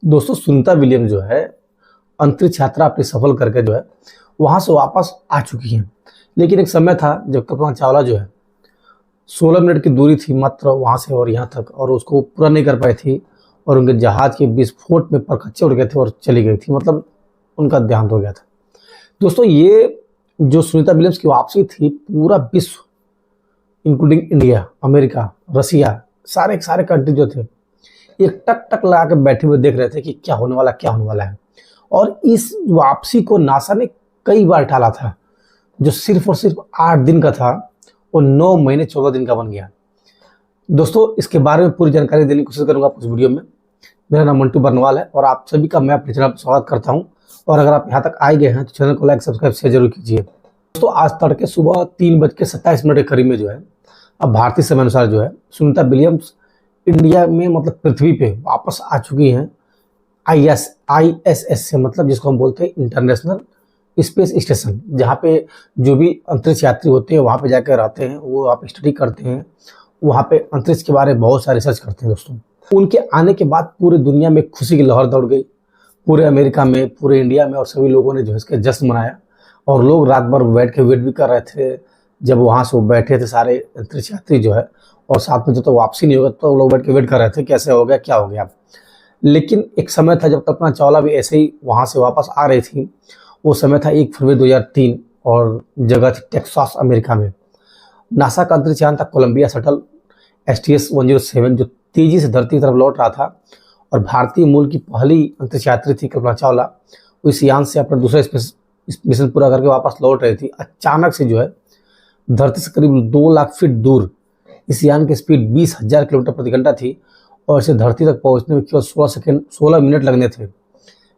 दोस्तों सुनीता विलियम्स जो है अंतरिक्ष यात्रा अपनी सफल करके जो है वहां से वापस आ चुकी हैं। लेकिन एक समय था जब कल्पना चावला जो है 16 मिनट की दूरी थी मात्र वहां से और यहाँ तक, और उसको पूरा नहीं कर पाई थी और उनके जहाज के विस्फोट में परखच्चे उड़ गए थे और चली गई थी, मतलब उनका देहांत हो गया था। दोस्तों ये जो सुनीता विलियम्स की वापसी थी, पूरा विश्व इंक्लूडिंग इंडिया, अमेरिका, रसिया, सारे सारे कंट्री जो थे एक टक टक लगा के बैठे हुए देख रहे थे कि क्या होने वाला क्या होने वाला है। और इस वापसी को नासा ने कई बार टाला था। जो सिर्फ और सिर्फ 8 दिन का था वो 9 महीने 14 दिन का बन गया। दोस्तों इसके बारे में पूरी जानकारी देने की कोशिश करूंगा इस वीडियो में। मेरा नाम मंटू बरनवाल है और आप सभी का मैं अपने चैनल पर स्वागत करता हूं। और अगर आप यहाँ तक आए गए हैं तो चैनल को लाइक सब्सक्राइब शेयर जरूर कीजिए। दोस्तों आज तड़के सुबह 3:27 के करीब में जो है, अब भारतीय समय अनुसार जो है, सुनीता विलियम्स इंडिया में मतलब पृथ्वी पे वापस आ चुकी हैं। ISS से, मतलब जिसको हम बोलते हैं इंटरनेशनल स्पेस स्टेशन, जहाँ पे जो भी अंतरिक्ष यात्री होते हैं वहाँ पे जाकर रहते हैं, वो वहाँ पे स्टडी करते हैं, वहाँ पे अंतरिक्ष के बारे में बहुत सारे रिसर्च करते हैं। दोस्तों उनके आने के बाद पूरी दुनिया में खुशी की लहर दौड़ गई, पूरे अमेरिका में, पूरे इंडिया में, और सभी लोगों ने जो है इसका जश्न मनाया। और लोग रात भर बैठ के वेट भी कर रहे थे जब वहाँ से वो बैठे थे सारे अंतरिक्ष यात्री जो है, और साथ में जो तो वापसी नहीं होगा तो लोग बैठ के वेट कर रहे थे कैसे हो गया क्या हो गया। लेकिन एक समय था जब कल्पना चावला भी ऐसे ही वहाँ से वापस आ रही थी। वो समय था 1 फरवरी 2003 और जगह थी टेक्सास, अमेरिका में। नासा का अंतरिक्ष यान था कोलंबिया शटल STS-107, जो तेजी से धरती की तरफ लौट रहा था। और भारतीय मूल की पहली अंतरिक्ष यात्री थी कल्पना चावला। इस यान से अपना दूसरा स्पेस मिशन पूरा करके वापस लौट रही थी। अचानक से जो है धरती से करीब 2 लाख फीट दूर इस यान की स्पीड 20,000 किलोमीटर प्रति घंटा थी और इसे धरती तक पहुंचने में केवल 16 मिनट लगने थे।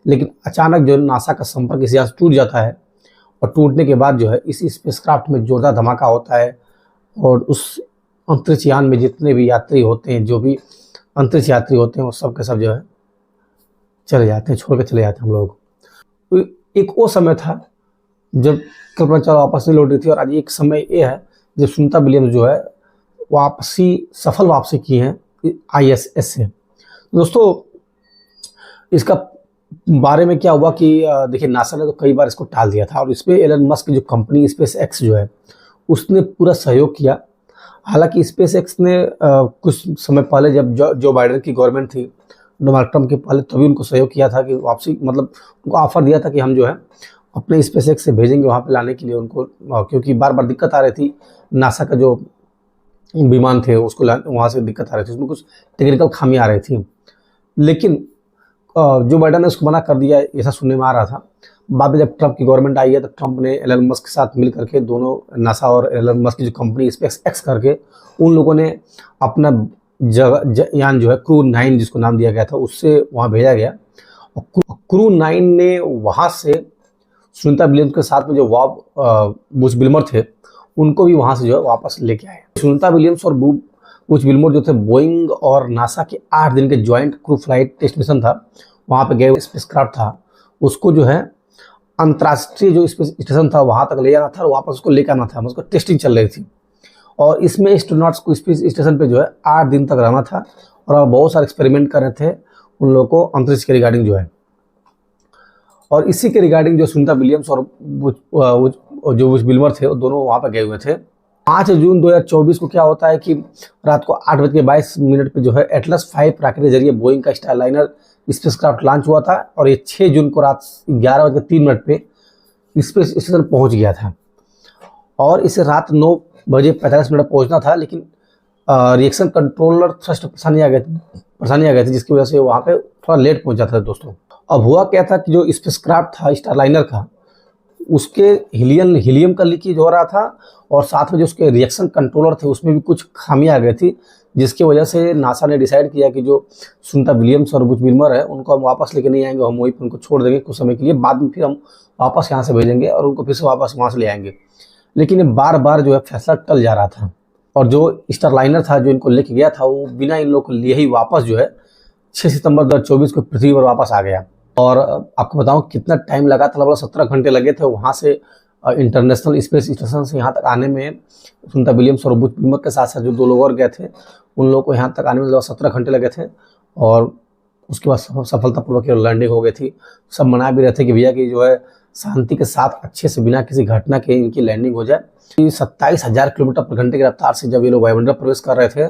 लेकिन अचानक जो नासा का संपर्क इस यान से टूट जाता है और टूटने के बाद जो है इस स्पेसक्राफ्ट में जोरदार धमाका होता है और उस अंतरिक्ष यान में जितने भी यात्री होते हैं, जो भी अंतरिक्ष यात्री होते हैं, वो सब के सब जो है चले जाते हैं, छोड़ के चले जाते हैं हम लोग। तो एक वो समय था जब कल्पना चावला वापस नहीं लौट रही थी, और आज एक समय ये है जब सुनीता विलियम्स जो है सफल वापसी की है ISS से। दोस्तों इसका बारे में क्या हुआ कि देखिए नासा ने तो कई बार इसको टाल दिया था और इसमें एलन मस्क की जो कंपनी SpaceX जो है उसने पूरा सहयोग किया। हालांकि SpaceX ने कुछ समय पहले जब जो बाइडेन की गवर्नमेंट थी, डोनाल्ड ट्रंप के पहले, तभी उनको सहयोग किया था कि वापसी, मतलब उनको ऑफर दिया था कि हम जो है अपने SpaceX से भेजेंगे वहाँ पे लाने के लिए उनको, क्योंकि बार बार दिक्कत आ रही थी। नासा का जो विमान थे उसको वहाँ से दिक्कत आ रही थी, उसमें कुछ टेक्निकल खामी आ रही थी। लेकिन जो बाइडेन ने उसको मना कर दिया, ऐसा सुनने में आ रहा था। बाद में जब ट्रंप की गवर्नमेंट आई है तो ट्रंप ने एलन मस्क के साथ मिल करके, दोनों नासा और एलन मस्क की जो कंपनी SpaceX करके, उन लोगों ने अपना यान जो है क्रू 9 जिसको नाम दिया गया था, उससे वहाँ भेजा गया। और क्रू 9 ने वहाँ से सुनीता विलियम्स के साथ में जो बुच विल्मर थे उनको भी वहाँ से जो है वापस लेके आए। सुनीता विलियम्स और बुच विल्मर जो थे, बोइंग और नासा के 8 दिन के joint crew flight test mission था, वहाँ पे गए स्पेसक्राफ्ट था, उसको जो है अंतर्राष्ट्रीय जो स्पेस स्टेशन था वहाँ तक ले जाना था और वापस उसको लेकर आना था। उसको टेस्टिंग चल रही थी और इसमें एस्ट्रोनॉट्स को स्पेस स्टेशन पे जो है 8 दिन तक रहना था और बहुत सारे एक्सपेरिमेंट कर रहे थे उन लोगों को अंतरिक्ष के रिगार्डिंग जो है। और इसी के रिगार्डिंग जो सुनीता विलियम्स और जो बुच विल्मर थे वो दोनों वहाँ पर गए हुए थे। 5 जून 2024 को क्या होता है कि रात को 8:22 पे जो है एटलस 5 रॉकेट के जरिए बोइंग का स्टारलाइनर स्पेसक्राफ्ट लॉन्च हुआ था और ये 6 जून को रात 11:03 पे स्पेस स्टेशन पहुंच गया था। और इसे रात 9:45 पहुंचना था, लेकिन रिएक्शन कंट्रोलर थ्रस्ट परेशानी आ गई थी जिसकी वजह से वहाँ पे थोड़ा लेट पहुंच जाता था। दोस्तों अब हुआ क्या था कि जो स्पेसक्राफ्ट था स्टारलाइनर का, उसके हीलियम का लीकेज हो रहा था और साथ में जो उसके रिएक्शन कंट्रोलर थे उसमें भी कुछ खामी आ गई थी, जिसकी वजह से नासा ने डिसाइड किया कि जो सुनीता विलियम्स और बुच विल्मर है उनको हम वापस लेके नहीं आएंगे, हम वहीं पर उनको छोड़ देंगे कुछ समय के लिए, बाद में फिर हम वापस यहाँ से भेजेंगे और उनको फिर से वापस वहाँ से ले आएंगे। लेकिन ये बार बार जो है फैसला टल जा रहा था और जो स्टारलाइनर था जो इनको लेके गया था वो बिना इन लोगों को लिए ही वापस जो है 6 सितंबर 2024 को पृथ्वी पर वापस आ गया। और आपको बताऊं कितना टाइम लगा था, लगभग 17 घंटे लगे थे वहाँ से इंटरनेशनल स्पेस स्टेशन से यहाँ तक आने में। सुनीता विलियम्स और बुच विल्मर के साथ साथ जो 2 लोग और गए थे उन लोगों को यहाँ तक आने में लगभग 17 घंटे लगे थे। और उसके बाद सफलतापूर्वक लैंडिंग हो गई थी। सब मना भी रहे थे कि भैया कि जो है शांति के साथ अच्छे से बिना किसी घटना के इनकी लैंडिंग हो जाए। 27,000 किलोमीटर पर घंटे की रफ्तार से जब ये लोग वायुमंडल प्रवेश कर रहे थे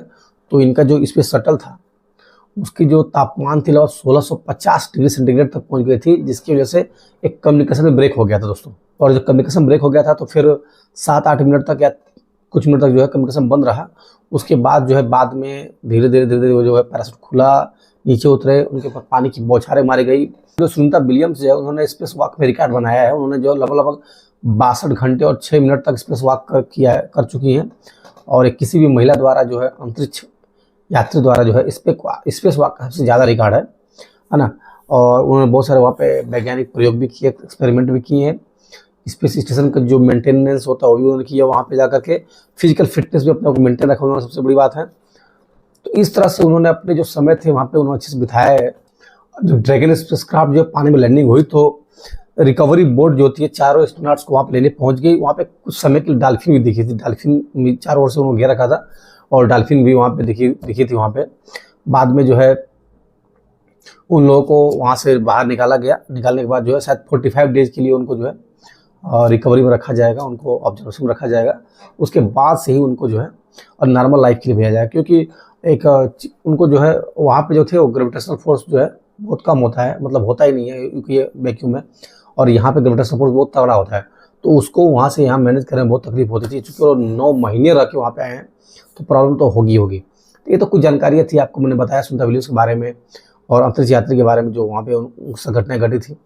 तो इनका जो स्पेस शटल था उसकी जो तापमान थी लगभग 1650 डिग्री सेंटीग्रेड तक पहुंच गई थी, जिसकी वजह से एक कम्युनिकेशन ब्रेक हो गया था दोस्तों। और जब कम्युनिकेशन ब्रेक हो गया था तो फिर 7-8 मिनट तक या कुछ मिनट तक जो है कम्युनिकेशन बंद रहा। उसके बाद जो है बाद में धीरे धीरे वो जो है पैराशूट खुला, नीचे उतरे, उनके ऊपर पानी की बौछारें मारी गई। जो सुनीता विलियम्स जो है उन्होंने स्पेस वॉक में रिकॉर्ड बनाया है। उन्होंने जो लगभग 62 घंटे और 6 मिनट तक स्पेस वॉक कर चुकी हैं और किसी भी महिला द्वारा जो है अंतरिक्ष यात्री द्वारा जो है स्पेस वॉक का सबसे ज़्यादा रिकॉर्ड है ना। और उन्होंने बहुत सारे वहाँ पे वैज्ञानिक प्रयोग भी किए, एक्सपेरिमेंट भी किए हैं। स्पेस स्टेशन का जो मेंटेनेंस होता है वो भी उन्होंने किया, वहाँ पे जाकर के फिजिकल फिटनेस भी अपने को मेंटेन रखा उन्होंने, सबसे बड़ी बात है। तो इस तरह से उन्होंने अपने जो समय थे वहाँ पे उन्होंने अच्छे से बिताया है। जो ड्रैगन स्पेसक्राफ्ट जो पानी में लैंडिंग हुई तो रिकवरी बोट जो होती है चारों एस्ट्रोनॉट्स को वहाँ पे लेने पहुँच गई। वहाँ पे कुछ समय के लिए डॉल्फिन भी दिखी थी, डॉल्फिन चारों ओर से उन्होंने घेर रखा था और डॉल्फिन भी वहाँ पे दिखी थी वहाँ पे। बाद में जो है उन लोगों को वहाँ से बाहर निकाला गया। निकालने के बाद जो है शायद 45 डेज के लिए उनको जो है रिकवरी में रखा जाएगा, उनको ऑब्जर्वेशन में रखा जाएगा। उसके बाद से ही उनको जो है और नॉर्मल लाइफ के लिए भेजा जाएगा, क्योंकि एक उनको जो है वहाँ पे जो थे वो ग्रेविटेशनल फोर्स जो है बहुत कम होता है, मतलब होता ही नहीं है क्योंकि ये वैक्यूम है और यहाँ पे ग्रेविटेशनल फोर्स बहुत तगड़ा होता है। तो उसको वहाँ से यहाँ मैनेज करने में बहुत तकलीफ होती थी, क्योंकि वो 9 महीने रह के वहाँ पे आए हैं तो प्रॉब्लम तो होगी। तो ये तो कुछ जानकारियाँ थी, आपको मैंने बताया सुनीता विलियम्स के बारे में और अंतरिक्ष यात्री के बारे में जो वहाँ पे उनसे घटनाएं घटी थी।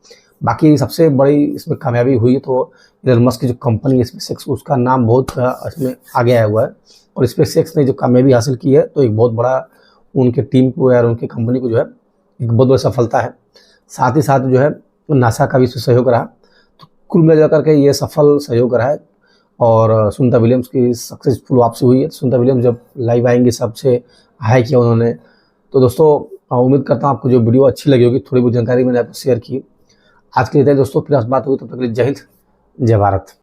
बाकी सबसे बड़ी इसमें कामयाबी हुई तो इलॉन मस्क की जो कंपनी स्पेसएक्स, उसका नाम बहुत इसमें आगे आया हुआ है और स्पेसएक्स ने जो कामयाबी हासिल की है तो एक बहुत बड़ा उनके टीम को या उनकी कंपनी को जो है एक बहुत बड़ी सफलता है। साथ ही साथ जो है नासा का भी इसमें सहयोग रहा। तो कुल मिला करके ये सफल सहयोग रहा है और सुनीता विलियम्स की सक्सेसफुल वापसी हुई है। सुनीता विलियम्स जब लाइव आएंगे सबसे हाई किया उन्होंने। तो दोस्तों उम्मीद करता हूँ आपको जो वीडियो अच्छी लगी होगी, थोड़ी बहुत जानकारी मैंने आपको शेयर की। आज के लिए दोस्तों फिर बात हुई, तब तक के लिए जय हिंद, जय भारत।